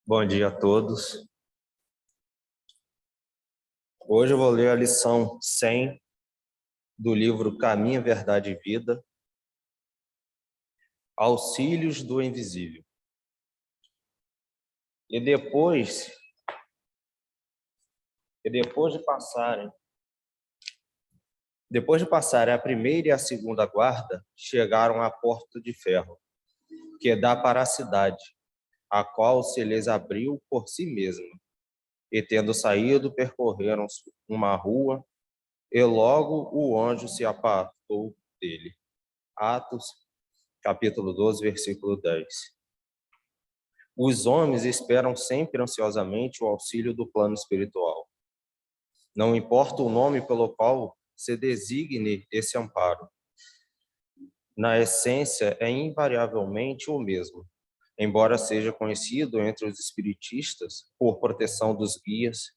Bom dia a todos. Hoje eu vou ler a lição 100 do livro Caminho, Verdade e Vida, Auxílios do Invisível. E depois de passarem a primeira e a segunda guarda, chegaram à porta de ferro, que dá para a cidade, a qual se lhes abriu por si mesma. E tendo saído, percorreram uma rua, e logo o anjo se apartou dele. Atos, capítulo 12, versículo 10. Os homens esperam sempre ansiosamente o auxílio do plano espiritual. Não importa o nome pelo qual se designe esse amparo. Na essência, é invariavelmente o mesmo, embora seja conhecido entre os espiritistas por proteção dos guias,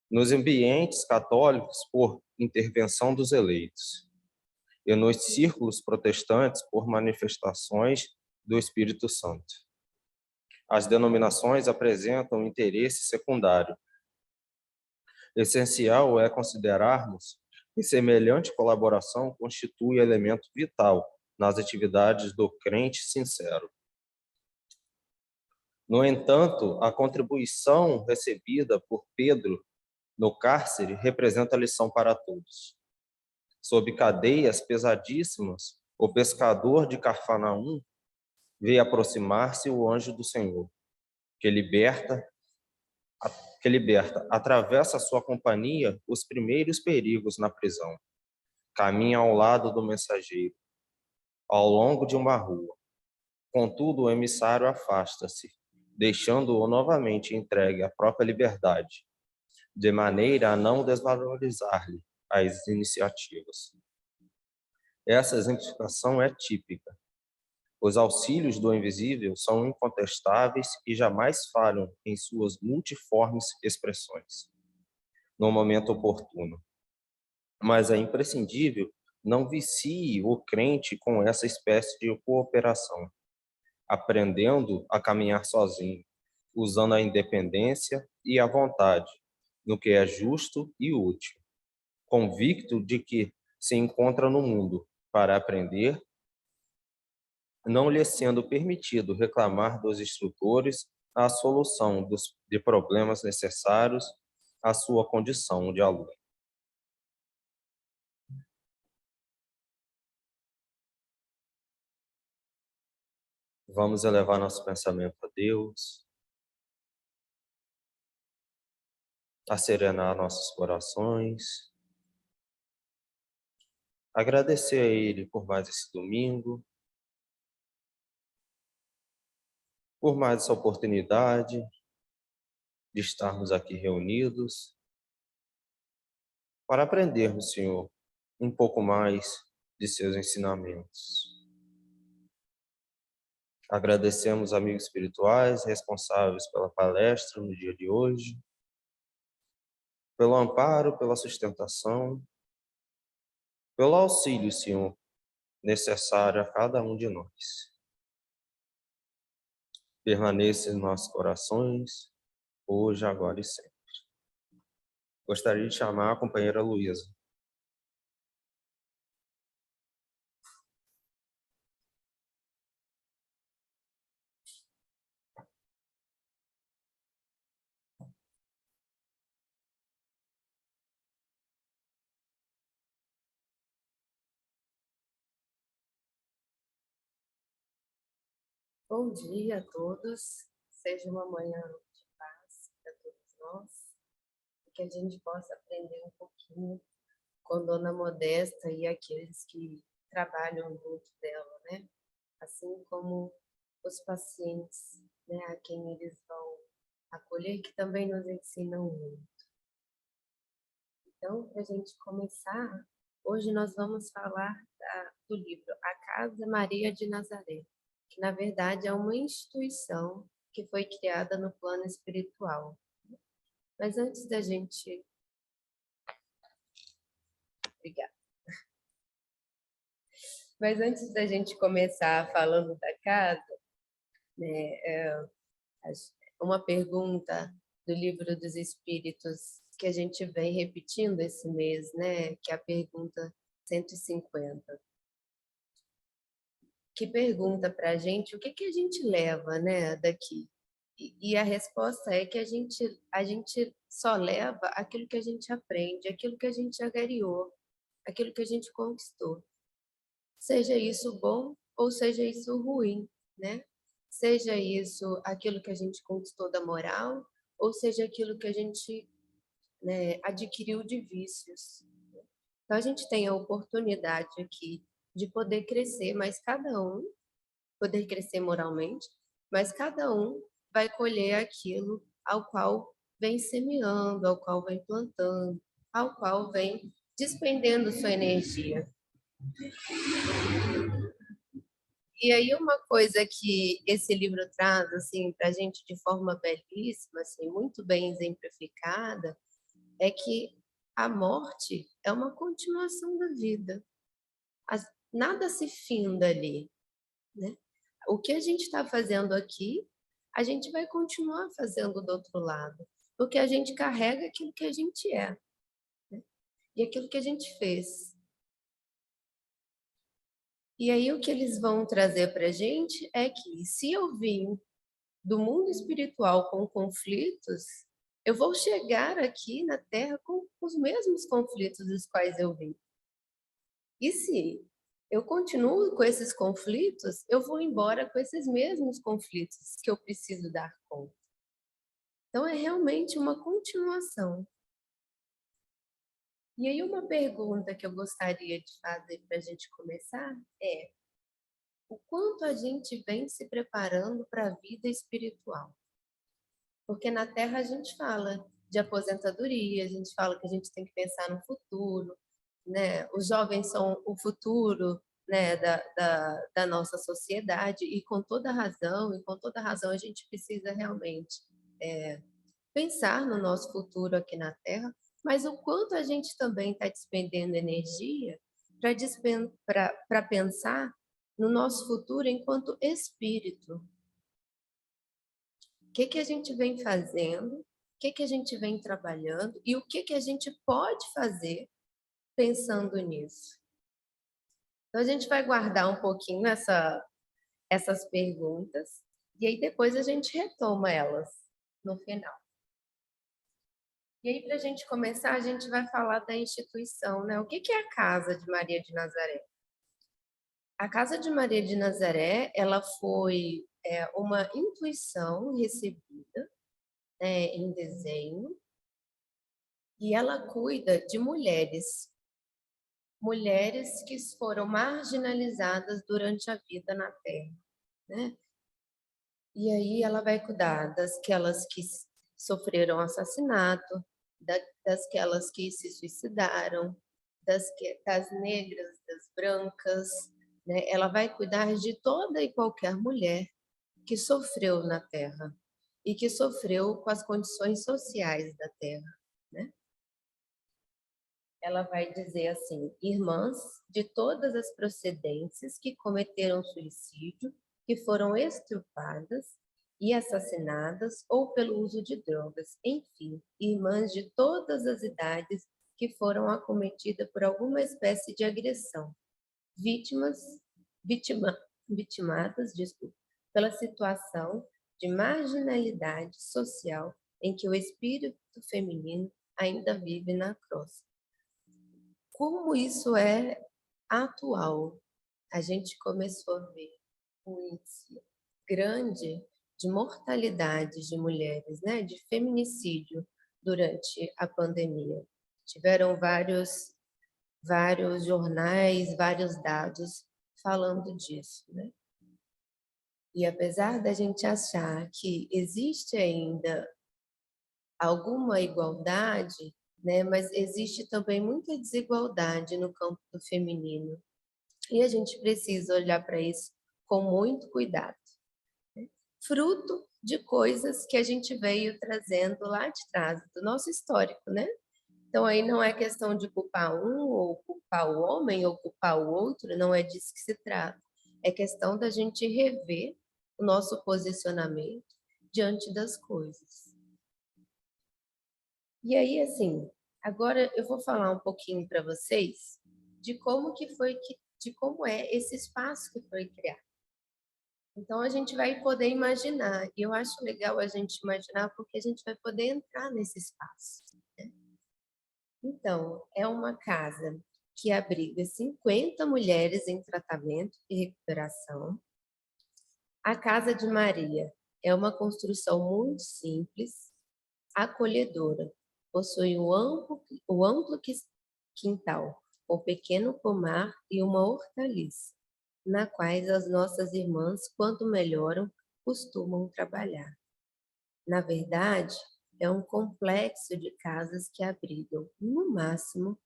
nos ambientes católicos por intervenção dos eleitos, e nos círculos protestantes por manifestações do Espírito Santo. As denominações apresentam interesse secundário. Essencial é considerarmos que semelhante colaboração constitui elemento vital nas atividades do crente sincero. No entanto, a contribuição recebida por Pedro no cárcere representa a lição para todos. Sob cadeias pesadíssimas, o pescador de Cafarnaum vê aproximar-se o anjo do Senhor, que liberta, atravessa a sua companhia os primeiros perigos na prisão. Caminha ao lado do mensageiro, ao longo de uma rua. Contudo, o emissário afasta-se, deixando-o novamente entregue à própria liberdade, de maneira a não desvalorizar-lhe as iniciativas. Essa exemplificação é típica. Os auxílios do invisível são incontestáveis e jamais falham em suas multiformes expressões, no momento oportuno. Mas é imprescindível não vicie o crente com essa espécie de cooperação, aprendendo a caminhar sozinho, usando a independência e a vontade, no que é justo e útil, convicto de que se encontra no mundo para aprender, não lhe sendo permitido reclamar dos instrutores a solução de problemas necessários à sua condição de aluno. Vamos elevar nosso pensamento a Deus, serenar nossos corações, agradecer a Ele por mais esse domingo, por mais essa oportunidade de estarmos aqui reunidos para aprendermos, Senhor, um pouco mais de seus ensinamentos. Agradecemos amigos espirituais responsáveis pela palestra no dia de hoje, pelo amparo, pela sustentação, pelo auxílio, Senhor, necessário a cada um de nós. Permaneça em nossos corações, hoje, agora e sempre. Gostaria de chamar a companheira Luísa. Bom dia a todos, seja uma manhã de paz para todos nós, e que a gente possa aprender um pouquinho com Dona Modesta e aqueles que trabalham junto dela, né? Assim como os pacientes, né, a quem eles vão acolher, que também nos ensinam muito. Então, para a gente começar, hoje nós vamos falar do livro A Casa Maria de Nazaré, que na verdade é uma instituição que foi criada no plano espiritual. Mas antes da gente... Obrigada. Mas antes da gente começar falando da casa, né, uma pergunta do Livro dos Espíritos que a gente vem repetindo esse mês, né? Que é a pergunta 150, que pergunta para a gente o que que a gente leva, né, daqui. E a resposta é que a gente só leva aquilo que a gente aprende, aquilo que a gente agariou, aquilo que a gente conquistou. Seja isso bom ou seja isso ruim, né? Seja isso aquilo que a gente conquistou da moral ou seja aquilo que a gente, né, adquiriu de vícios. Então a gente tem a oportunidade aqui de poder crescer, mas cada um poder crescer moralmente, mas cada um vai colher aquilo ao qual vem semeando, ao qual vem plantando, ao qual vem despendendo sua energia. E aí uma coisa que esse livro traz assim para a gente de forma belíssima, assim, muito bem exemplificada, é que a morte é uma continuação da vida. Nada se finda ali, né? O que a gente está fazendo aqui, a gente vai continuar fazendo do outro lado, porque a gente carrega aquilo que a gente é, né? E aquilo que a gente fez. E aí o que eles vão trazer para a gente é que se eu vim do mundo espiritual com conflitos, eu vou chegar aqui na Terra com os mesmos conflitos dos quais eu vim. E se eu continuo com esses conflitos, eu vou embora com esses mesmos conflitos que eu preciso dar conta. Então é realmente uma continuação. E aí uma pergunta que eu gostaria de fazer para a gente começar é: o quanto a gente vem se preparando para a vida espiritual? Porque na Terra a gente fala de aposentadoria, a gente fala que a gente tem que pensar no futuro, né? Os jovens são o futuro, né, da nossa sociedade, e com toda razão, a gente precisa realmente pensar no nosso futuro aqui na Terra, mas o quanto a gente também está despendendo energia para pensar no nosso futuro enquanto espírito. O que que a gente vem fazendo, o que que a gente vem trabalhando e o que que a gente pode fazer pensando nisso. Então a gente vai guardar um pouquinho essas perguntas e aí depois a gente retoma elas no final. E aí, para a gente começar, a gente vai falar da instituição, né? O que que é a Casa de Maria de Nazaré? A Casa de Maria de Nazaré, ela foi uma intuição recebida, né, em desenho, e ela cuida de mulheres, mulheres que foram marginalizadas durante a vida na Terra, né? E aí ela vai cuidar dasquelas que sofreram assassinato, dasquelas que se suicidaram, das negras, das brancas, né? Ela vai cuidar de toda e qualquer mulher que sofreu na Terra e que sofreu com as condições sociais da Terra, né? Ela vai dizer assim: irmãs de todas as procedências que cometeram suicídio, que foram extirpadas e assassinadas ou pelo uso de drogas, enfim, irmãs de todas as idades que foram acometidas por alguma espécie de agressão, vítimas, vitima, vitimadas, desculpa, pela situação de marginalidade social em que o espírito feminino ainda vive na crosta. Como isso é atual. A gente começou a ver um índice grande de mortalidade de mulheres, né, de feminicídio durante a pandemia. Tiveram vários jornais, vários dados falando disso, né? E apesar da gente achar que existe ainda alguma igualdade, né, mas existe também muita desigualdade no campo do feminino. E a gente precisa olhar para isso com muito cuidado, né? Fruto de coisas que a gente veio trazendo lá de trás, do nosso histórico, né? Então aí não é questão de culpar um, ou culpar o homem, ou culpar o outro, não é disso que se trata. É questão da gente rever o nosso posicionamento diante das coisas. E aí, assim, agora eu vou falar um pouquinho para vocês de como é esse espaço que foi criado. Então a gente vai poder imaginar, e eu acho legal a gente imaginar porque a gente vai poder entrar nesse espaço. Então, é uma casa que abriga 50 mulheres em tratamento e recuperação. A Casa de Maria é uma construção muito simples, acolhedora. Possui um amplo quintal, com pequeno pomar e uma hortaliça, na quais as nossas irmãs, quanto melhoram, costumam trabalhar. Na verdade, é um complexo de casas que abrigam, no máximo,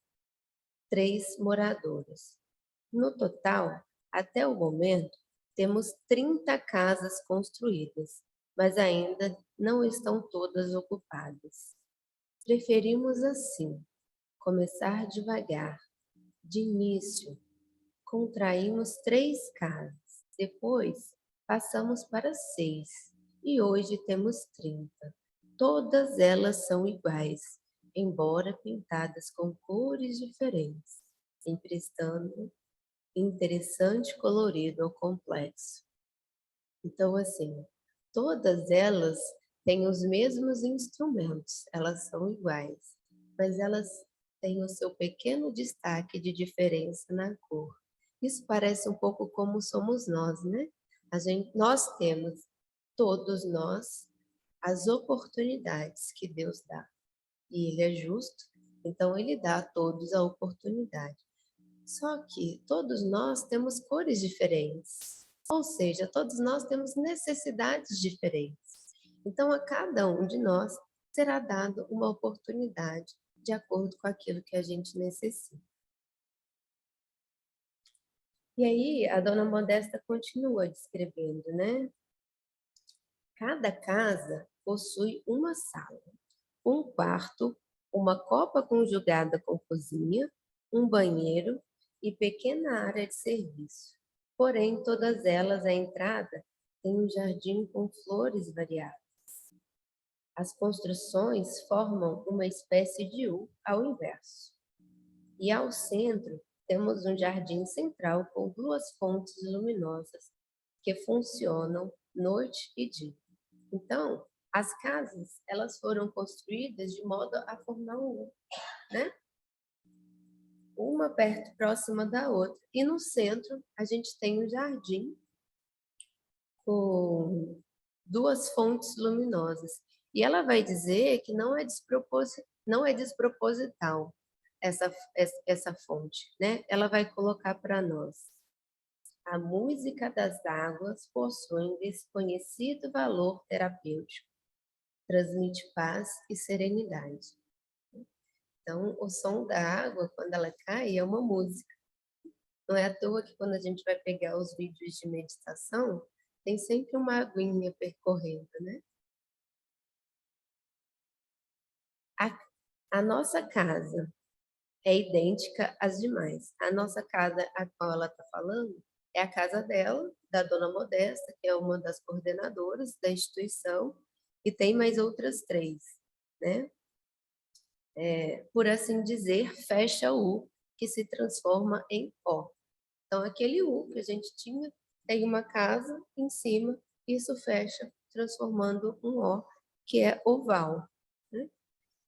3 moradores. No total, até o momento, temos 30 casas construídas, mas ainda não estão todas ocupadas. Preferimos assim, começar devagar, de início. Contraímos 3 casas, depois passamos para 6 e hoje temos 30. Todas elas são iguais, embora pintadas com cores diferentes, emprestando interessante colorido ao complexo. Então, assim, todas elas têm os mesmos instrumentos, elas são iguais, mas elas têm o seu pequeno destaque de diferença na cor. Isso parece um pouco como somos nós, né? Nós temos, todos nós, as oportunidades que Deus dá. E Ele é justo, então Ele dá a todos a oportunidade. Só que todos nós temos cores diferentes, ou seja, todos nós temos necessidades diferentes. Então, a cada um de nós será dado uma oportunidade de acordo com aquilo que a gente necessita. E aí, a dona Modesta continua descrevendo, né? Cada casa possui uma sala, um quarto, uma copa conjugada com cozinha, um banheiro e pequena área de serviço. Porém, todas elas, a entrada, tem um jardim com flores variadas. As construções formam uma espécie de U ao inverso. E ao centro, temos um jardim central com 2 fontes luminosas que funcionam noite e dia. Então, as casas, elas foram construídas de modo a formar um U, né? Uma próxima da outra. E no centro, a gente tem um jardim com 2 fontes luminosas. E ela vai dizer que não é desproposital essa fonte, né? Ela vai colocar para nós. A música das águas possui um desconhecido valor terapêutico. Transmite paz e serenidade. Então, o som da água, quando ela cai, é uma música. Não é à toa que quando a gente vai pegar os vídeos de meditação, tem sempre uma aguinha percorrendo, né? A nossa casa é idêntica às demais. A nossa casa, a qual ela está falando, é a casa dela, da Dona Modesta, que é uma das coordenadoras da instituição, e tem mais outras 3, né? Por assim dizer, fecha o U, que se transforma em O. Então, aquele U que a gente tinha, tem uma casa em cima, isso fecha, transformando um O, que é oval, né?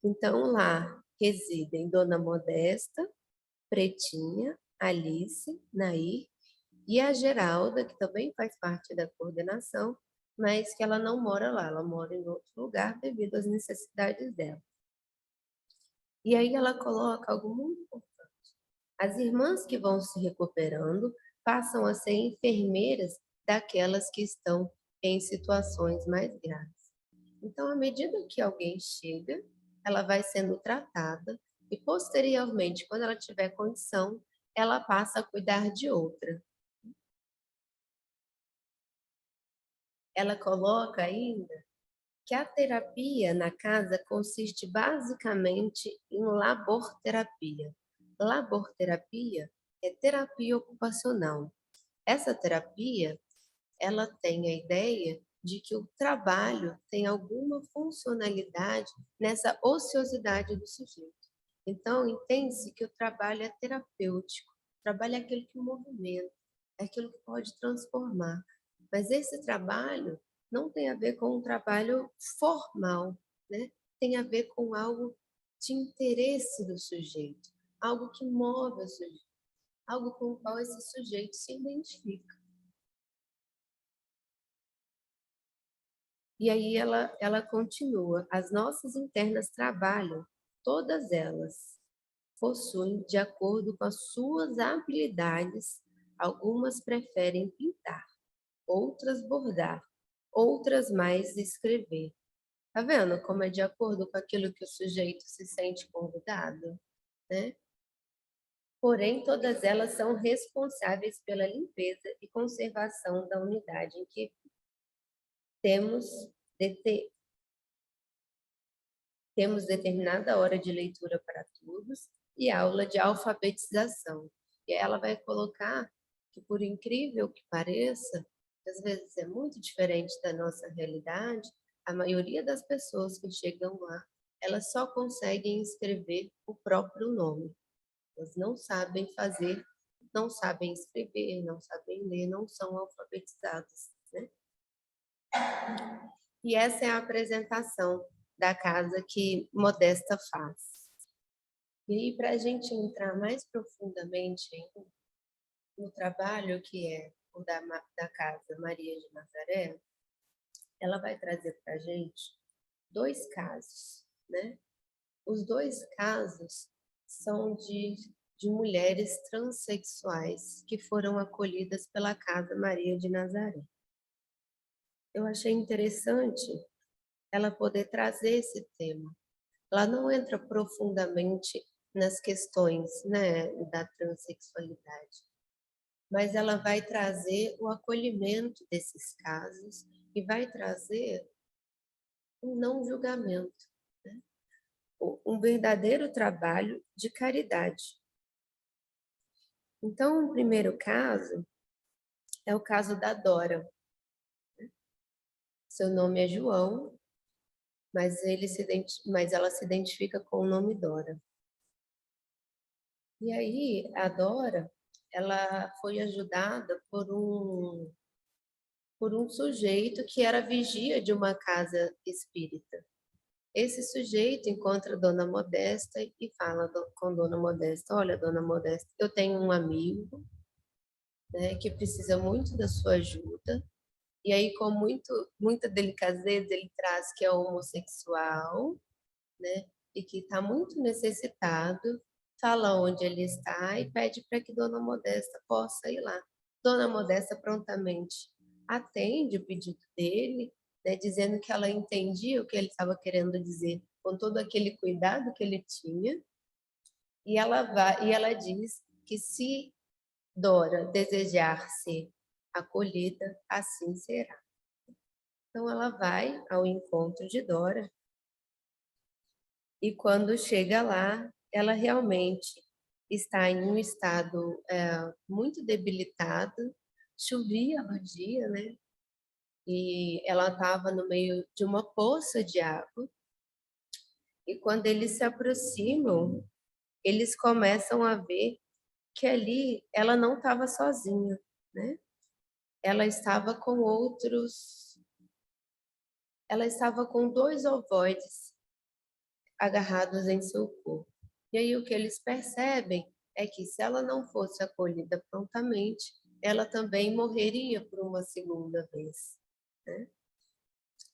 Então, lá residem Dona Modesta, Pretinha, Alice, Nair e a Geralda, que também faz parte da coordenação, mas que ela não mora lá, ela mora em outro lugar devido às necessidades dela. E aí ela coloca algo muito importante. As irmãs que vão se recuperando passam a ser enfermeiras daquelas que estão em situações mais graves. Então, à medida que alguém chega, ela vai sendo tratada e, posteriormente, quando ela tiver condição, ela passa a cuidar de outra. Ela coloca ainda que a terapia na casa consiste basicamente em laborterapia. Laborterapia é terapia ocupacional. Essa terapia, ela tem a ideia de que o trabalho tem alguma funcionalidade nessa ociosidade do sujeito. Então, entende-se que o trabalho é terapêutico, o trabalho é aquilo que movimenta, é aquilo que pode transformar. Mas esse trabalho não tem a ver com um trabalho formal, né? Tem a ver com algo de interesse do sujeito, algo que move o sujeito, algo com o qual esse sujeito se identifica. E aí ela continua, as nossas internas trabalham, todas elas possuem de acordo com as suas habilidades, algumas preferem pintar, outras bordar, outras mais escrever. Tá vendo como é de acordo com aquilo que o sujeito se sente convidado, né? Porém, todas elas são responsáveis pela limpeza e conservação da unidade em que temos, temos determinada hora de leitura para todos e aula de alfabetização. E ela vai colocar que, por incrível que pareça, às vezes é muito diferente da nossa realidade, a maioria das pessoas que chegam lá, elas só conseguem escrever o próprio nome. Elas não sabem fazer, não sabem escrever, não sabem ler, não são alfabetizadas, né? E essa é a apresentação da casa que Modesta faz. E para a gente entrar mais profundamente no trabalho que é o da casa Maria de Nazaré, ela vai trazer para a gente 2 casos, né? Os 2 casos são de mulheres transexuais que foram acolhidas pela Casa Maria de Nazaré. Eu achei interessante ela poder trazer esse tema. Ela não entra profundamente nas questões, né, da transexualidade, mas ela vai trazer o acolhimento desses casos e vai trazer um não julgamento, né? Um verdadeiro trabalho de caridade. Então, o primeiro caso é o caso da Dora. Seu nome é João, mas ela se identifica com o nome Dora. E aí, a Dora, ela foi ajudada por um sujeito que era vigia de uma casa espírita. Esse sujeito encontra Dona Modesta e fala com Dona Modesta: olha, Dona Modesta, eu tenho um amigo, né, que precisa muito da sua ajuda. E aí, com muita delicadeza, ele traz que é homossexual, né, e que está muito necessitado, fala onde ele está e pede para que Dona Modesta possa ir lá. Dona Modesta prontamente atende o pedido dele, né, dizendo que ela entendia o que ele estava querendo dizer, com todo aquele cuidado que ele tinha, e ela diz que se Dora desejar ser acolhida, assim será. Então ela vai ao encontro de Dora e quando chega lá, ela realmente está em um estado muito debilitado. Chovia no dia, né? E ela estava no meio de uma poça de água. E quando eles se aproximam, eles começam a ver que ali ela não estava sozinha, né? Ela estava com ela estava com 2 ovoides agarrados em seu corpo. E aí o que eles percebem é que se ela não fosse acolhida prontamente, ela também morreria por uma segunda vez, né?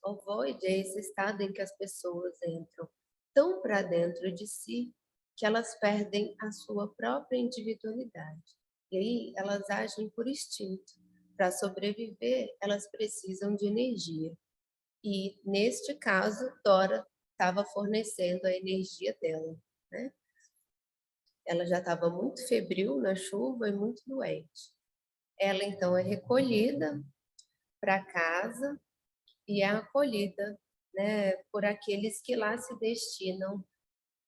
Ovoide é esse estado em que as pessoas entram tão para dentro de si que elas perdem a sua própria individualidade. E aí elas agem por instinto. Para sobreviver, elas precisam de energia. E, neste caso, Dora estava fornecendo a energia dela, né? Ela já estava muito febril na chuva e muito doente. Ela, então, é recolhida para casa e é acolhida, né, por aqueles que lá se destinam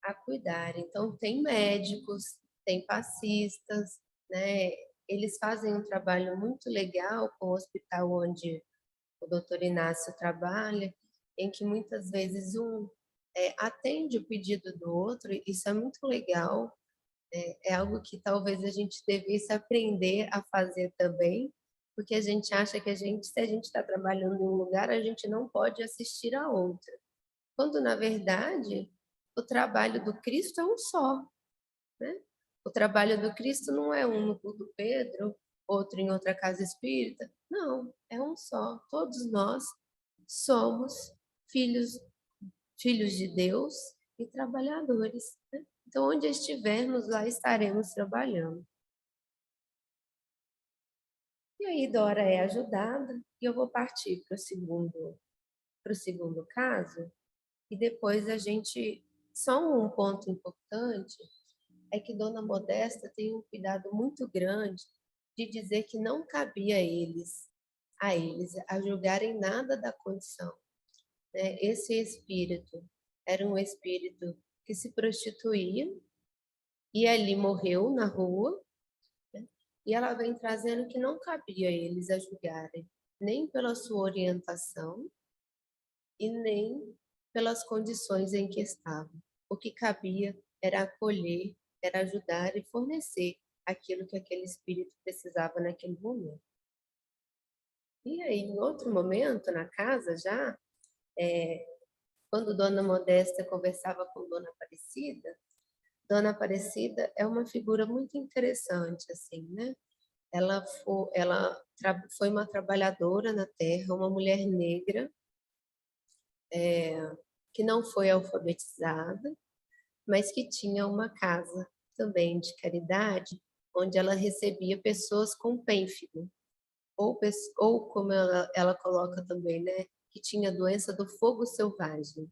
a cuidar. Então, tem médicos, tem passistas, né? Eles fazem um trabalho muito legal com o hospital o doutor Inácio trabalha, em que muitas vezes um atende o pedido do outro, e isso é muito legal, é algo que talvez a gente devesse aprender a fazer também, porque a gente acha que se a gente está trabalhando em um lugar, a gente não pode assistir a outra. Quando, na verdade, o trabalho do Cristo é um só, né? O trabalho do Cristo não é um no culto Pedro, outro em outra casa espírita. Não, é um só. Todos nós somos filhos, filhos de Deus e trabalhadores, né? Então, onde estivermos, lá estaremos trabalhando. E aí, Dora é ajudada, e eu vou partir para o segundo caso, e depois a gente. Só um ponto importante é que Dona Modesta tem um cuidado muito grande de dizer que não cabia a eles, a julgarem nada da condição, né? Esse espírito era um espírito que se prostituía e ali morreu na rua, né? E ela vem trazendo que não cabia a eles a julgarem, nem pela sua orientação e nem pelas condições em que estavam. O que cabia era acolher, era ajudar e fornecer aquilo que aquele espírito precisava naquele momento. E aí, em outro momento, na casa já, quando Dona Modesta conversava com Dona Aparecida é uma figura muito interessante, assim, né? Foi uma trabalhadora na terra, uma mulher negra, que não foi alfabetizada, mas que tinha uma casa também de caridade, onde ela recebia pessoas com pênfigo, ou como ela coloca também, né, que tinha a doença do fogo selvagem.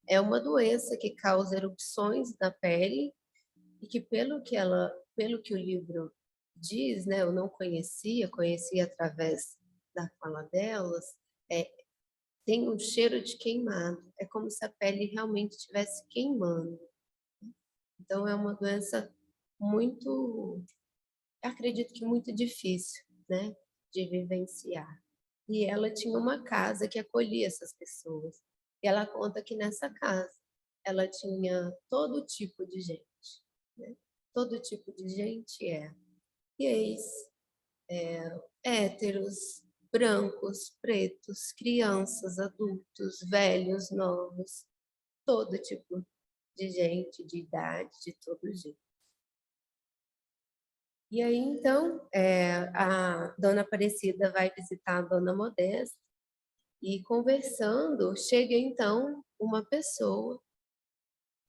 É uma doença que causa erupções na pele e que pelo que o livro diz, né, eu não conhecia através da fala delas, é, tem um cheiro de queimado, é como se a pele realmente estivesse queimando. Então é uma doença muito, acredito que muito difícil, né, de vivenciar. E ela tinha uma casa que acolhia essas pessoas. E ela conta que nessa casa ela tinha todo tipo de gente, né? Todo tipo de gente gays, héteros, brancos, pretos, crianças, adultos, velhos, novos, todo tipo de gente, de idade, de todo jeito. E aí, então, a Dona Aparecida vai visitar a Dona Modesta e conversando, chega então uma pessoa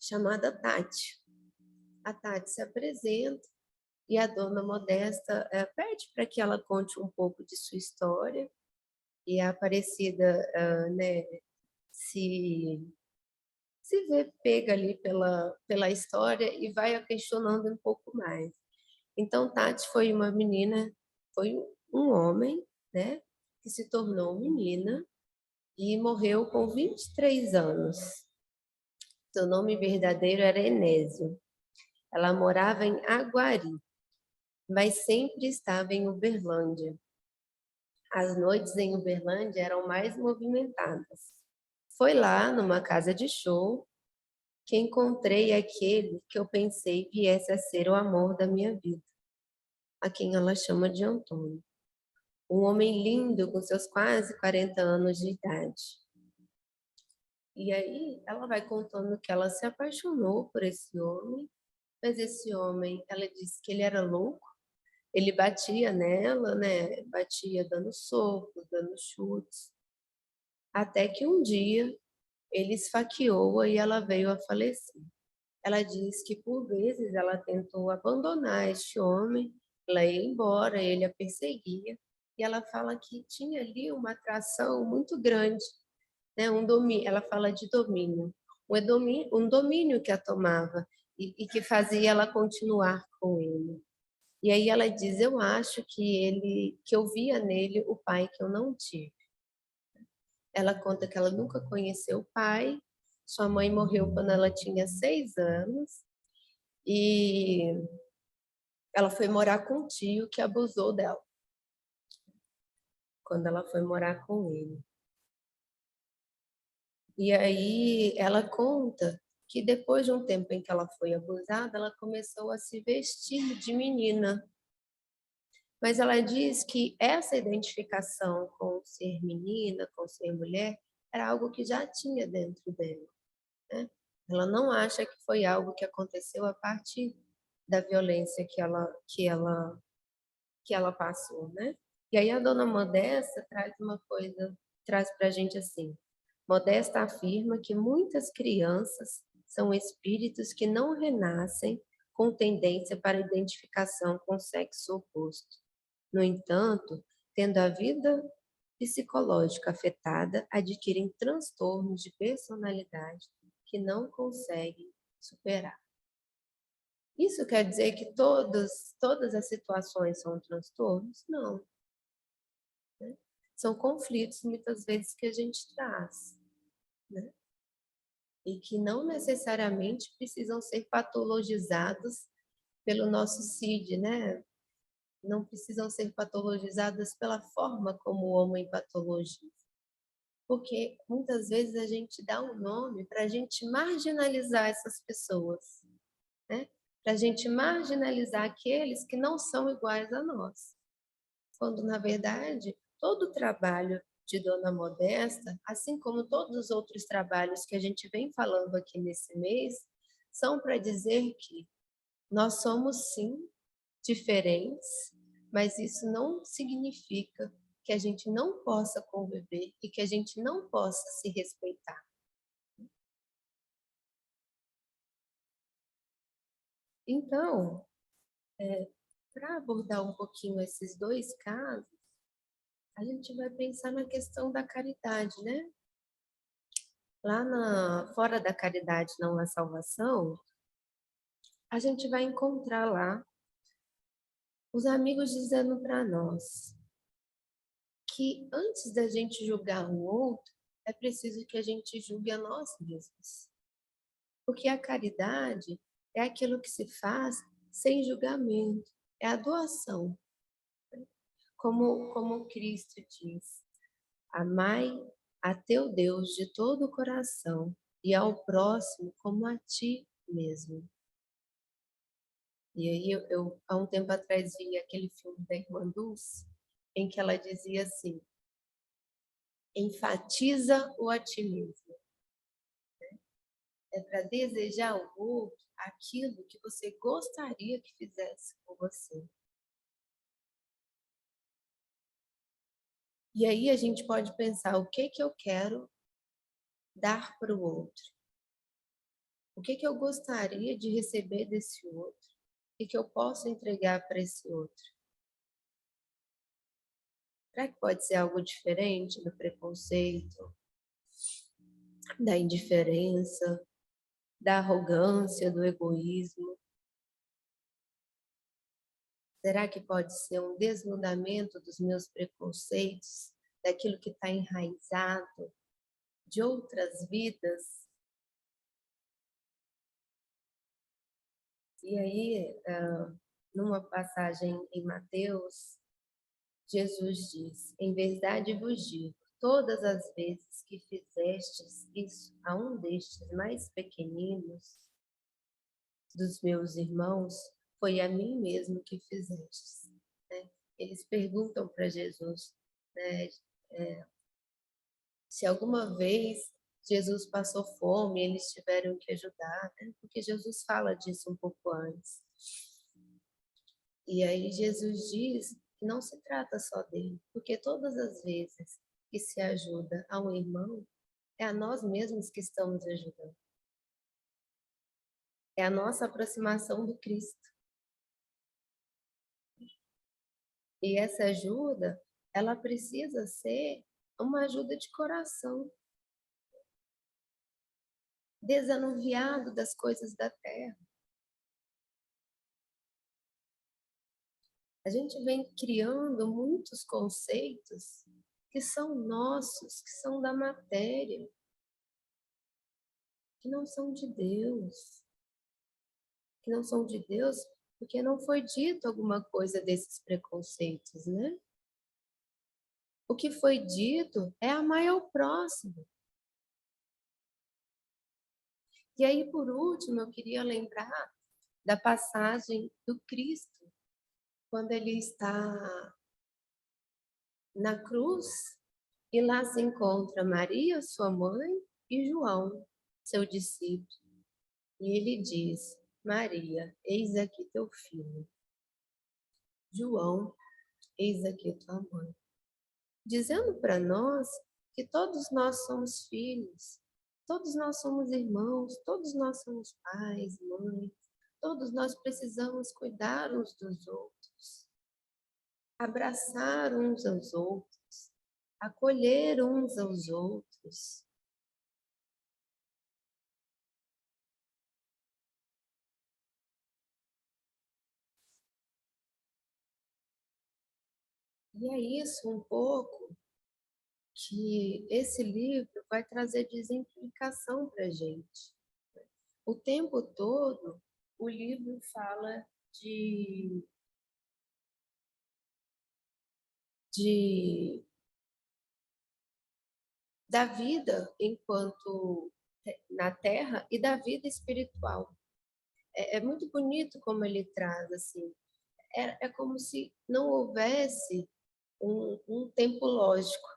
chamada Tati. A Tati se apresenta e a Dona Modesta pede para que ela conte um pouco de sua história e a Aparecida né, se, se vê pega ali pela história e vai a questionando um pouco mais. Então, Tati foi uma menina, foi um homem, né, que se tornou menina e morreu com 23 anos. Seu nome verdadeiro era Enésio. Ela morava em Aguari, mas sempre estava em Uberlândia. As noites em Uberlândia eram mais movimentadas. Foi lá, numa casa de show, que encontrei aquele que eu pensei viesse a ser o amor da minha vida, a quem ela chama de Antônio. Um homem lindo com seus quase 40 anos de idade. E aí ela vai contando que ela se apaixonou por esse homem, mas esse homem, ela disse que ele era louco, ele batia nela, né? Batia dando socos, dando chutes, até que um dia ele esfaqueou-a e ela veio a falecer. Ela diz que por vezes ela tentou abandonar este homem, ela ia embora, ele a perseguia, e ela fala que tinha ali uma atração muito grande, né? Ela fala de domínio, um domínio que a tomava e que fazia ela continuar com ele. E aí ela diz, eu acho que eu via nele o pai que eu não tive. Ela conta que ela nunca conheceu o pai, sua mãe morreu quando ela tinha 6 anos, e ela foi morar com um tio que abusou dela. quando ela foi morar com ele. E aí ela conta que depois de um tempo em que ela foi abusada, ela começou a se vestir de menina. Mas ela diz que essa identificação com ser menina, com ser mulher, era algo que já tinha dentro dela, né? Ela não acha que foi algo que aconteceu a partir da violência que ela passou, né? E aí a dona Modesta traz uma coisa, traz para a gente assim: Modesta afirma que muitas crianças são espíritos que não renascem com tendência para identificação com o sexo oposto. No entanto, tendo a vida psicológica afetada, adquirem transtornos de personalidade que não conseguem superar. Isso quer dizer que todas as situações são transtornos? Não, né? São conflitos, muitas vezes, que a gente traz, né? E que não necessariamente precisam ser patologizados pelo nosso CID, né? Não precisam ser patologizadas pela forma como o homem patologiza. Porque muitas vezes a gente dá um nome para a gente marginalizar essas pessoas, né? Para a gente marginalizar aqueles que não são iguais a nós. Quando, na verdade, todo o trabalho de Dona Modesta, assim como todos os outros trabalhos que a gente vem falando aqui nesse mês, são para dizer que nós somos, sim, diferentes, mas isso não significa que a gente não possa conviver e que a gente não possa se respeitar. Então, para abordar um pouquinho esses dois casos, a gente vai pensar na questão da caridade, né? Fora da caridade não há salvação, a gente vai encontrar lá os amigos dizendo para nós que antes da gente julgar o outro, é preciso que a gente julgue a nós mesmos. Porque a caridade é aquilo que se faz sem julgamento, é a doação. Como Cristo diz, amai a teu Deus de todo o coração e ao próximo como a ti mesmo. E aí há um tempo atrás vi aquele filme da Irmã Dulce, em que ela dizia assim: enfatiza o otimismo. É para desejar ao outro aquilo que você gostaria que fizesse com você. E aí a gente pode pensar o que eu quero dar para o outro. O que eu gostaria de receber desse outro e que eu posso entregar para esse outro. Será que pode ser algo diferente do preconceito, da indiferença, da arrogância, do egoísmo? Será que pode ser um desnudamento dos meus preconceitos, daquilo que está enraizado, de outras vidas? E aí, numa passagem em Mateus, Jesus diz: em verdade vos digo, todas as vezes que fizestes isso a um destes mais pequeninos dos meus irmãos, foi a mim mesmo que fizestes. Né? Eles perguntam para Jesus, né, se alguma vez Jesus passou fome, eles tiveram que ajudar, né? Porque Jesus fala disso um pouco antes. E aí Jesus diz que não se trata só dele, porque todas as vezes que se ajuda a um irmão, é a nós mesmos que estamos ajudando. É a nossa aproximação do Cristo. E essa ajuda, ela precisa ser uma ajuda de coração, desanuviado das coisas da terra. A gente vem criando muitos conceitos que são nossos, que são da matéria, que não são de Deus. Que não são de Deus, porque não foi dito alguma coisa desses preconceitos, né? O que foi dito é amar ao próximo. E aí, por último, eu queria lembrar da passagem do Cristo, quando ele está na cruz e lá se encontra Maria, sua mãe, e João, seu discípulo. E ele diz: Maria, eis aqui teu filho. João, eis aqui tua mãe. Dizendo para nós que todos nós somos filhos, todos nós somos irmãos, todos nós somos pais, mães, todos nós precisamos cuidar uns dos outros, abraçar uns aos outros, acolher uns aos outros. E é isso um pouco que esse livro vai trazer desimplicação para a gente. O tempo todo, o livro fala de da vida enquanto na Terra e da vida espiritual. É muito bonito como ele traz, assim. É como se não houvesse um tempo lógico,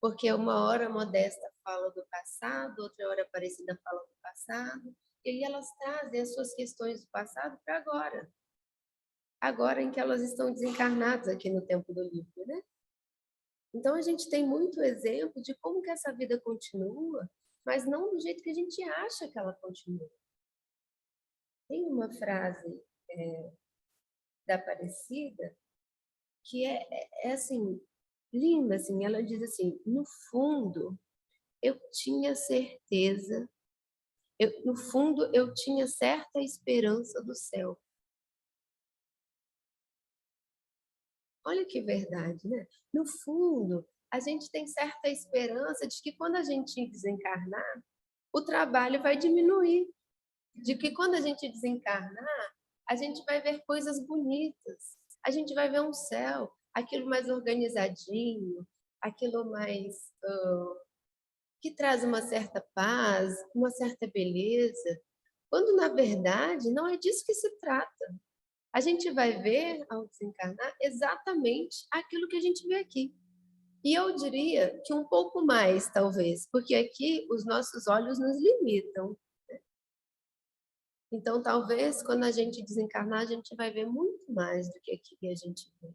porque uma hora Modesta fala do passado, outra hora Aparecida fala do passado, e aí elas trazem as suas questões do passado para agora em que elas estão desencarnadas aqui no tempo do livro, né? Então a gente tem muito exemplo de como que essa vida continua, mas não do jeito que a gente acha que ela continua. Tem uma frase da Aparecida que é assim, linda, assim, ela diz assim: no fundo eu tinha certeza, no fundo eu tinha certa esperança do céu. Olha que verdade, né? No fundo, a gente tem certa esperança de que quando a gente desencarnar, o trabalho vai diminuir, de que quando a gente desencarnar, a gente vai ver coisas bonitas, a gente vai ver um céu, aquilo mais organizadinho, aquilo mais que traz uma certa paz, uma certa beleza, quando na verdade não é disso que se trata. A gente vai ver ao desencarnar exatamente aquilo que a gente vê aqui. E eu diria que um pouco mais, talvez, porque aqui os nossos olhos nos limitam. Então, talvez, quando a gente desencarnar, a gente vai ver muito mais do que aqui a gente vê.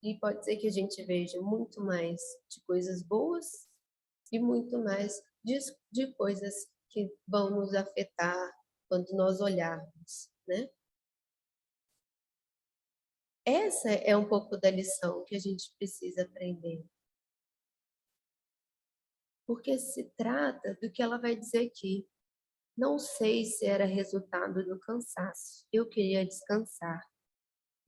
E pode ser que a gente veja muito mais de coisas boas e muito mais de coisas que vão nos afetar quando nós olharmos, né? Essa é um pouco da lição que a gente precisa aprender. Porque se trata do que ela vai dizer aqui. Não sei se era resultado do cansaço. Eu queria descansar.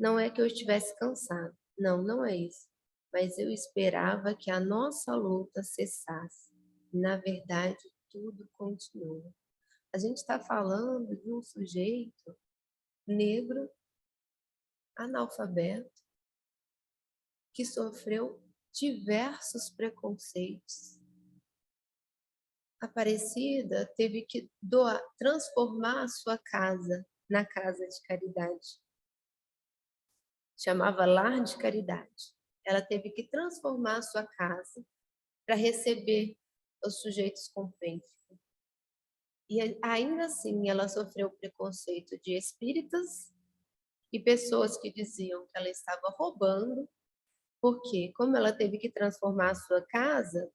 Não é que eu estivesse cansado. Não, não é isso. Mas eu esperava que a nossa luta cessasse. Na verdade, tudo continua. A gente está falando de um sujeito negro, analfabeto, que sofreu diversos preconceitos. Aparecida teve que transformar a sua casa na casa de caridade. Chamava Lar de Caridade. Ela teve que transformar a sua casa para receber os sujeitos com pênfigo. E ainda assim ela sofreu preconceito de espíritas e pessoas que diziam que ela estava roubando, porque como ela teve que transformar a sua casa,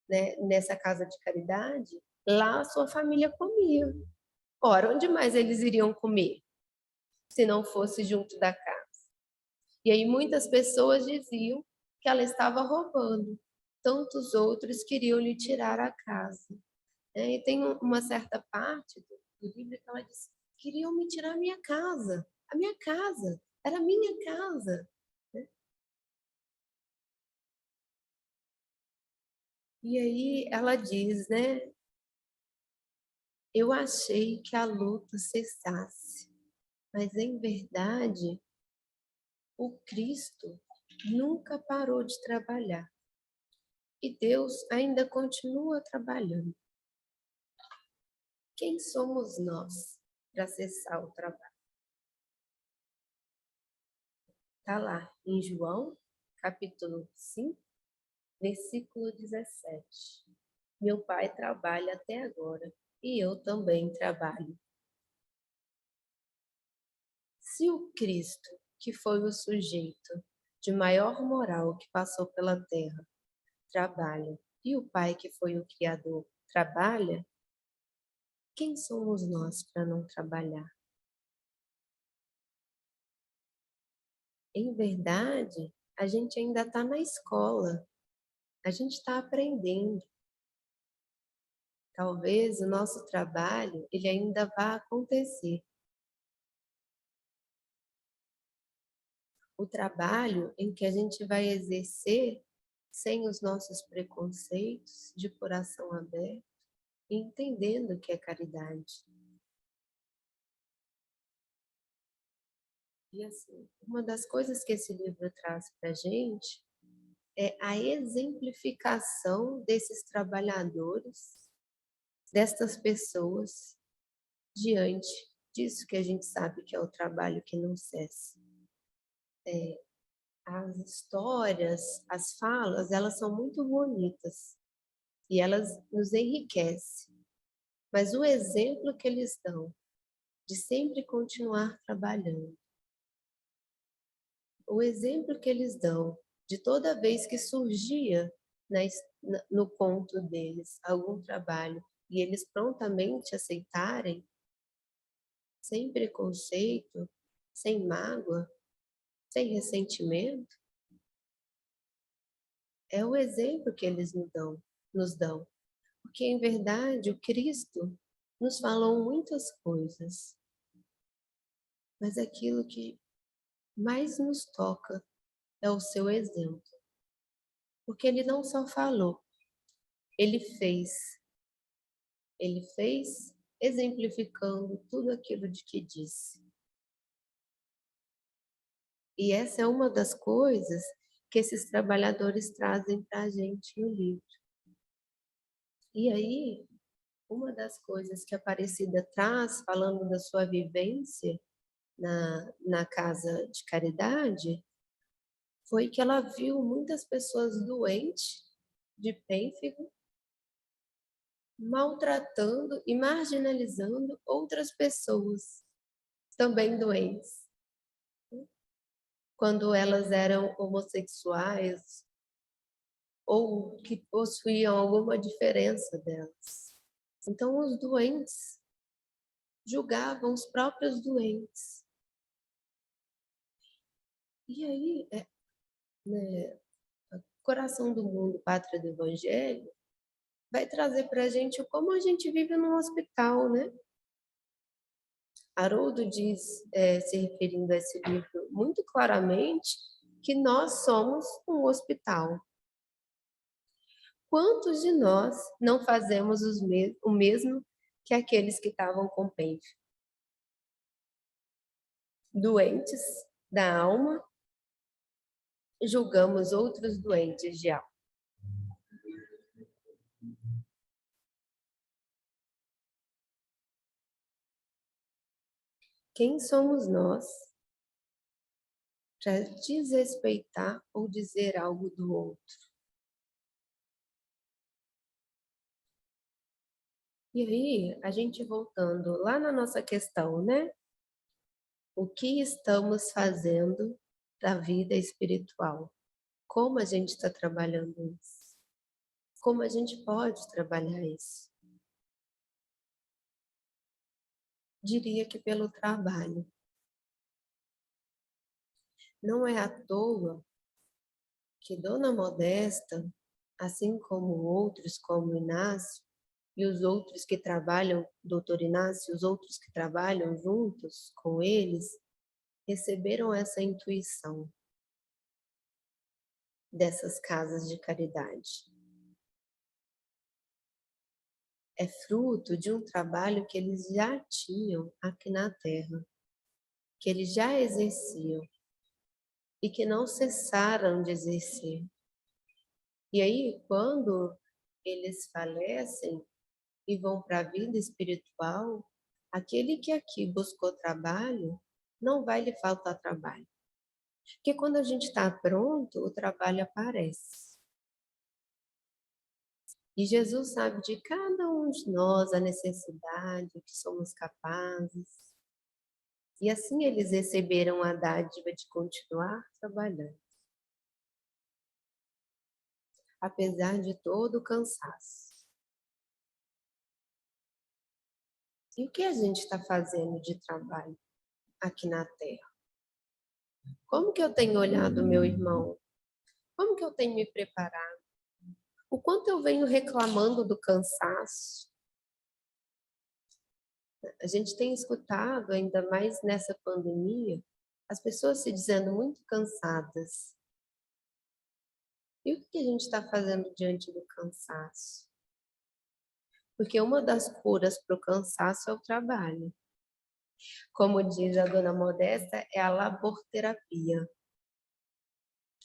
né, nessa casa de caridade, lá a sua família comia. Ora, onde mais eles iriam comer se não fosse junto da casa? E aí muitas pessoas diziam que ela estava roubando. Tantos outros queriam lhe tirar a casa. E tem uma certa parte do livro que ela diz: queriam me tirar a minha casa, era a minha casa. E aí ela diz, né? Eu achei que a luta cessasse, mas em verdade o Cristo nunca parou de trabalhar. E Deus ainda continua trabalhando. Quem somos nós para cessar o trabalho? Está lá em João, capítulo 5, versículo 17. Meu pai trabalha até agora e eu também trabalho. Se o Cristo, que foi o sujeito de maior moral que passou pela terra, trabalha, e o Pai, que foi o Criador, trabalha, quem somos nós para não trabalhar? Em verdade, a gente ainda está na escola, a gente está aprendendo. Talvez o nosso trabalho ele ainda vá acontecer. O trabalho em que a gente vai exercer sem os nossos preconceitos, de coração aberto, e entendendo o que é caridade. E assim, uma das coisas que esse livro traz para a gente é a exemplificação desses trabalhadores, destas pessoas, diante disso que a gente sabe que é o trabalho que não cessa. As histórias, as falas, elas são muito bonitas e elas nos enriquecem. Mas o exemplo que eles dão de sempre continuar trabalhando, o exemplo que eles dão de toda vez que surgia no conto deles algum trabalho e eles prontamente aceitarem, sem preconceito, sem mágoa, sem ressentimento, é o exemplo que eles nos dão. Porque, em verdade, o Cristo nos falou muitas coisas, mas aquilo que mais nos toca é o seu exemplo. Porque ele não só falou, ele fez. Ele fez exemplificando tudo aquilo de que disse. E essa é uma das coisas que esses trabalhadores trazem para a gente no livro. E aí, uma das coisas que a Aparecida traz, falando da sua vivência na casa de caridade, foi que ela viu muitas pessoas doentes de pênfigo, maltratando e marginalizando outras pessoas também doentes, quando elas eram homossexuais ou que possuíam alguma diferença delas. Então, os doentes julgavam os próprios doentes. E aí, né, o Coração do Mundo, Pátria do Evangelho, vai trazer para a gente como a gente vive num hospital, né? Haroldo diz, se referindo a esse livro, muito claramente que nós somos um hospital. Quantos de nós não fazemos o mesmo que aqueles que estavam com pênfigo? Doentes da alma, julgamos outros doentes de alma. Quem somos nós para desrespeitar ou dizer algo do outro? E aí, a gente voltando lá na nossa questão, né? O que estamos fazendo da vida espiritual? Como a gente está trabalhando isso? Como a gente pode trabalhar isso? Diria que pelo trabalho. Não é à toa que Dona Modesta, assim como outros, como Inácio, e os outros que trabalham, Doutor Inácio, os outros que trabalham juntos com eles, receberam essa intuição dessas casas de caridade. É fruto de um trabalho que eles já tinham aqui na Terra, que eles já exerciam. e que não cessaram de exercer. E aí, quando eles falecem e vão para a vida espiritual, aquele que aqui buscou trabalho, não vai lhe faltar trabalho. Porque quando a gente está pronto, o trabalho aparece. E Jesus sabe de cada um de nós a necessidade, o que somos capazes. E assim eles receberam a dádiva de continuar trabalhando, apesar de todo o cansaço. E o que a gente está fazendo de trabalho aqui na Terra? Como que eu tenho olhado o meu irmão? Como que eu tenho me preparado? O quanto eu venho reclamando do cansaço? A gente tem escutado, ainda mais nessa pandemia, as pessoas se dizendo muito cansadas. E o que a gente está fazendo diante do cansaço? Porque uma das curas para o cansaço é o trabalho. Como diz a dona Modesta, é a laborterapia.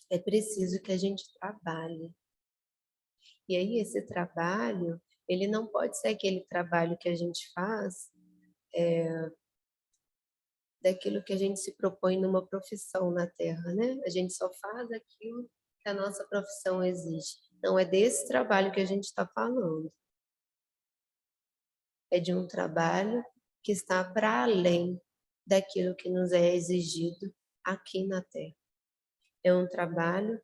É preciso que a gente trabalhe. E aí esse trabalho, ele não pode ser aquele trabalho que a gente faz daquilo que a gente se propõe numa profissão na Terra, né? A gente só faz aquilo que a nossa profissão exige. Não é desse trabalho que a gente está falando. É de um trabalho que está para além daquilo que nos é exigido aqui na Terra. É um trabalho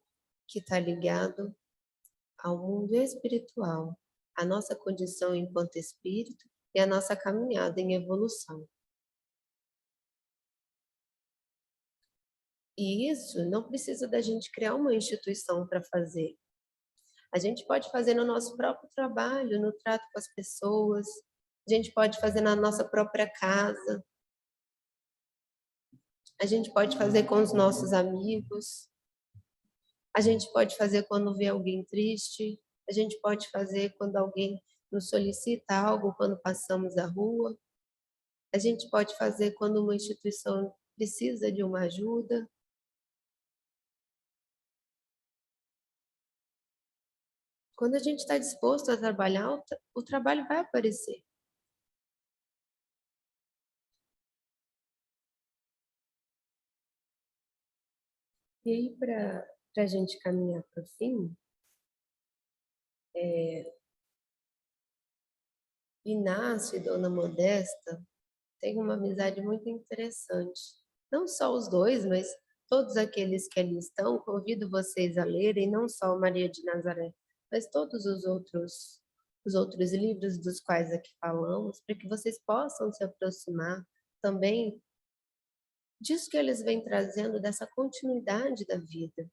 que está ligado ao mundo espiritual, à nossa condição enquanto espírito e à nossa caminhada em evolução. E isso não precisa da gente criar uma instituição para fazer. A gente pode fazer no nosso próprio trabalho, no trato com as pessoas, a gente pode fazer na nossa própria casa, a gente pode fazer com os nossos amigos, a gente pode fazer quando vê alguém triste, a gente pode fazer quando alguém nos solicita algo, quando passamos a rua, a gente pode fazer quando uma instituição precisa de uma ajuda. Quando a gente está disposto a trabalhar, o trabalho vai aparecer. E aí, para a gente caminhar para o fim, Inácio e Dona Modesta têm uma amizade muito interessante. Não só os dois, mas todos aqueles que ali estão, convido vocês a lerem, não só Maria de Nazaré, mas todos os outros livros dos quais aqui falamos, para que vocês possam se aproximar também disso que eles vêm trazendo, dessa continuidade da vida,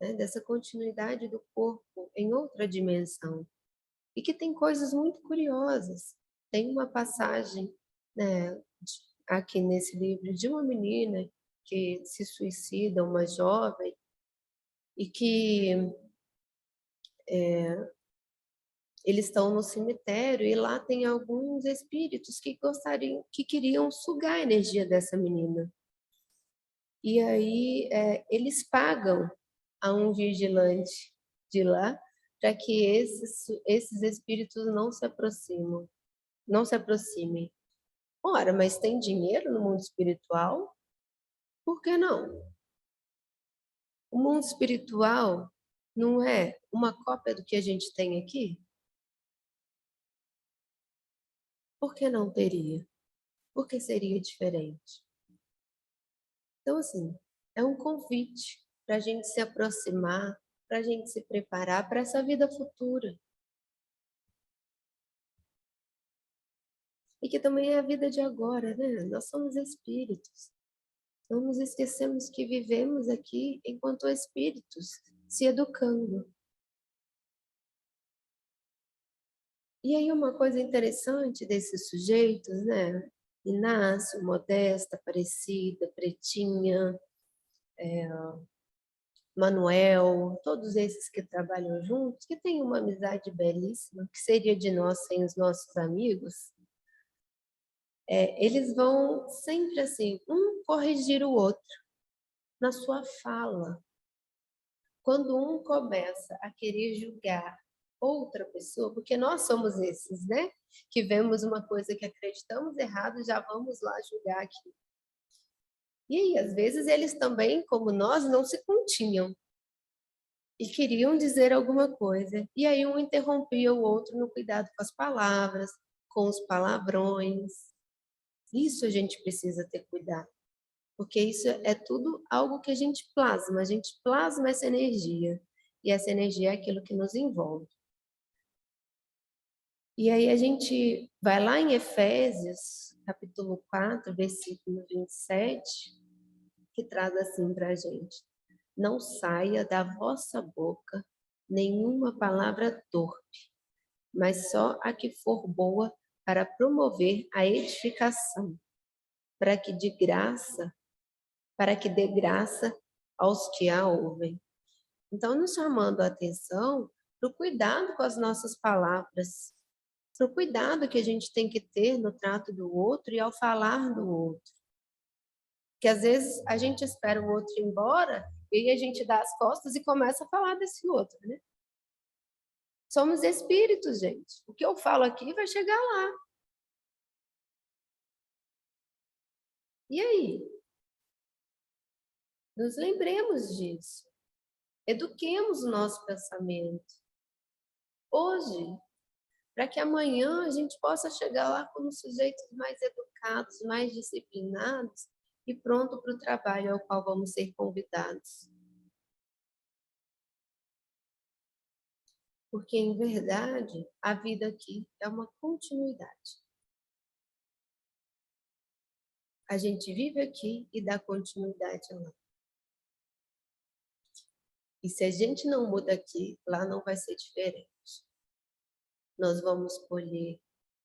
né? Dessa continuidade do corpo em outra dimensão. E que tem coisas muito curiosas. Tem uma passagem, né, aqui nesse livro de uma menina que se suicida, uma jovem, e que eles estão no cemitério e lá tem alguns espíritos que queriam sugar a energia dessa menina. E aí eles pagam a um vigilante de lá para que esses espíritos não se aproximem. Ora, mas tem dinheiro no mundo espiritual? Por que não? O mundo espiritual não é uma cópia do que a gente tem aqui? Por que não teria? Por que seria diferente? Então, assim, é um convite para a gente se aproximar, para a gente se preparar para essa vida futura. E que também é a vida de agora, né? Nós somos espíritos. Não nos esquecemos que vivemos aqui enquanto espíritos, se educando. E aí uma coisa interessante desses sujeitos, né? Inácio, Modesta, Aparecida, Pretinha, Manuel, todos esses que trabalham juntos, que têm uma amizade belíssima, que seria de nós sem os nossos amigos, eles vão sempre assim, um corrigir o outro. na sua fala. Quando um começa a querer julgar outra pessoa, porque nós somos esses, né? Que vemos uma coisa que acreditamos errado, já vamos lá julgar aqui. E aí, às vezes, eles também, como nós, não se continham e queriam dizer alguma coisa. E aí um interrompia o outro no cuidado com as palavras, com os palavrões. Isso a gente precisa ter cuidado, porque isso é tudo algo que a gente plasma essa energia, e essa energia é aquilo que nos envolve. E aí a gente vai lá em Efésios, capítulo 4, versículo 27, que traz assim para a gente: não saia da vossa boca nenhuma palavra torpe, mas só a que for boa para promover a edificação, para que dê graça aos que a ouvem. Então, nos chamando a atenção para o cuidado com as nossas palavras, para o cuidado que a gente tem que ter no trato do outro e ao falar do outro. Que às vezes a gente espera o outro ir embora e aí a gente dá as costas e começa a falar desse outro, né? Somos espíritos, gente. O que eu falo aqui vai chegar lá. E aí? Nos lembremos disso. Eduquemos o nosso pensamento. Hoje, para que amanhã a gente possa chegar lá como sujeitos mais educados, mais disciplinados e pronto para o trabalho ao qual vamos ser convidados. Porque, em verdade, a vida aqui é uma continuidade. A gente vive aqui e dá continuidade lá. E se a gente não muda aqui, lá não vai ser diferente. Nós vamos colher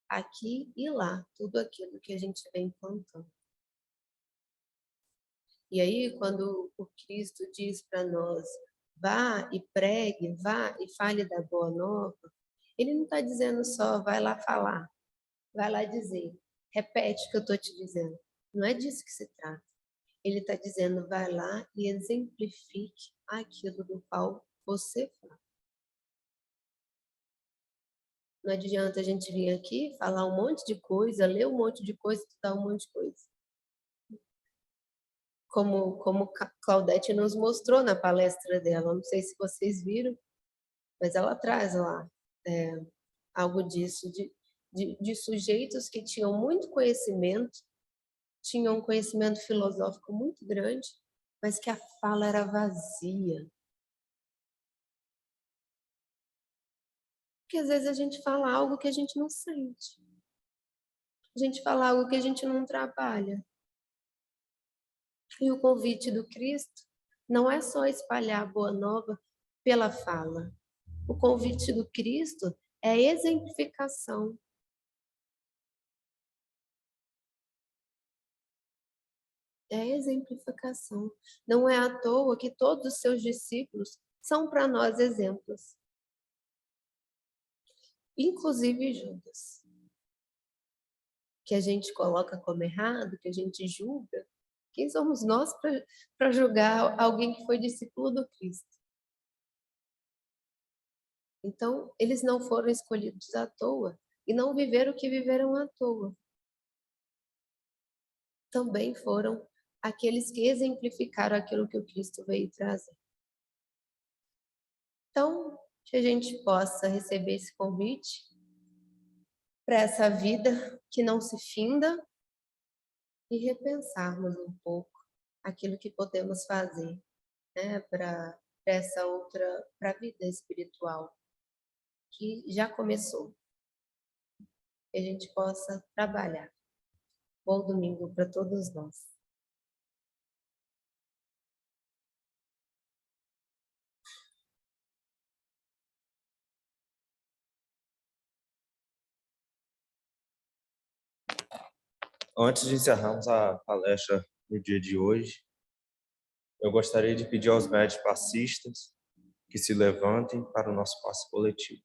aqui e lá tudo aquilo que a gente vem plantando. E aí, quando o Cristo diz para nós, vá e pregue, vá e fale da boa nova, ele não está dizendo só, vai lá falar, vai lá dizer, repete o que eu estou te dizendo. Não é disso que se trata. Ele está dizendo, vai lá e exemplifique aquilo do qual você fala. Não adianta a gente vir aqui, falar um monte de coisa, ler um monte de coisa, estudar um monte de coisa. Como Claudete nos mostrou na palestra dela, não sei se vocês viram, mas ela traz lá algo disso, de sujeitos que tinham muito conhecimento, tinham um conhecimento filosófico muito grande, mas que a fala era vazia. Porque às vezes a gente fala algo que a gente não sente. A gente fala algo que a gente não trabalha. E o convite do Cristo não é só espalhar a boa nova pela fala. O convite do Cristo é exemplificação. É exemplificação. Não é à toa que todos os seus discípulos são para nós exemplos. Inclusive Judas, que a gente coloca como errado, que a gente julga. Quem somos nós para julgar alguém que foi discípulo do Cristo? Então, eles não foram escolhidos à toa e não viveram o que viveram à toa. Também foram aqueles que exemplificaram aquilo que o Cristo veio trazer. Então, que a gente possa receber esse convite para essa vida que não se finda e repensarmos um pouco aquilo que podemos fazer, né, para essa outra, para a vida espiritual que já começou. Que a gente possa trabalhar. Bom domingo para todos nós. Antes de encerrarmos a palestra no dia de hoje, eu gostaria de pedir aos médios passistas que se levantem para o nosso passe coletivo.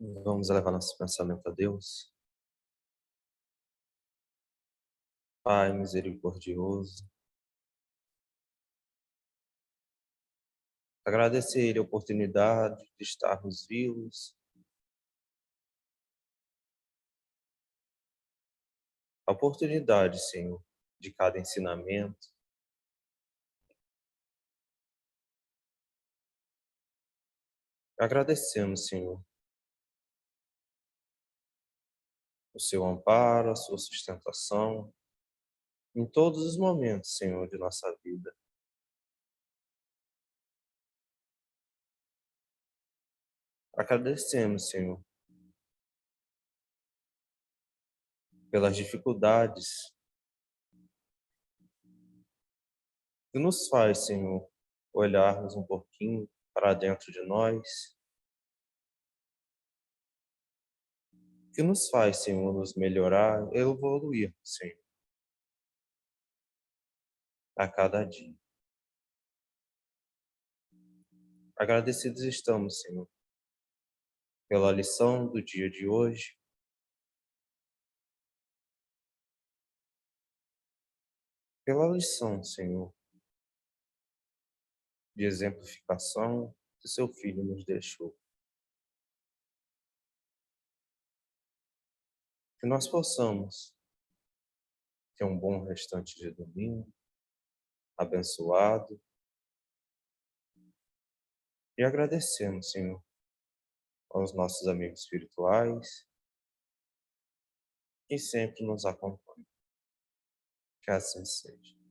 Vamos elevar nosso pensamento a Deus. Pai misericordioso, agradecer a oportunidade de estarmos vivos, a oportunidade, Senhor, de cada ensinamento. Agradecemos, Senhor, o seu amparo, a sua sustentação em todos os momentos, Senhor, de nossa vida. Agradecemos, Senhor, pelas dificuldades que nos faz, Senhor, olharmos um pouquinho para dentro de nós, que nos faz, Senhor, nos melhorar e evoluir, Senhor, a cada dia. Agradecidos estamos, Senhor, pela lição do dia de hoje, pela lição, Senhor, de exemplificação que seu Filho nos deixou. Que nós possamos ter um bom restante de domingo, abençoado, e agradecemos, Senhor, aos nossos amigos espirituais que sempre nos acompanham. Que assim seja.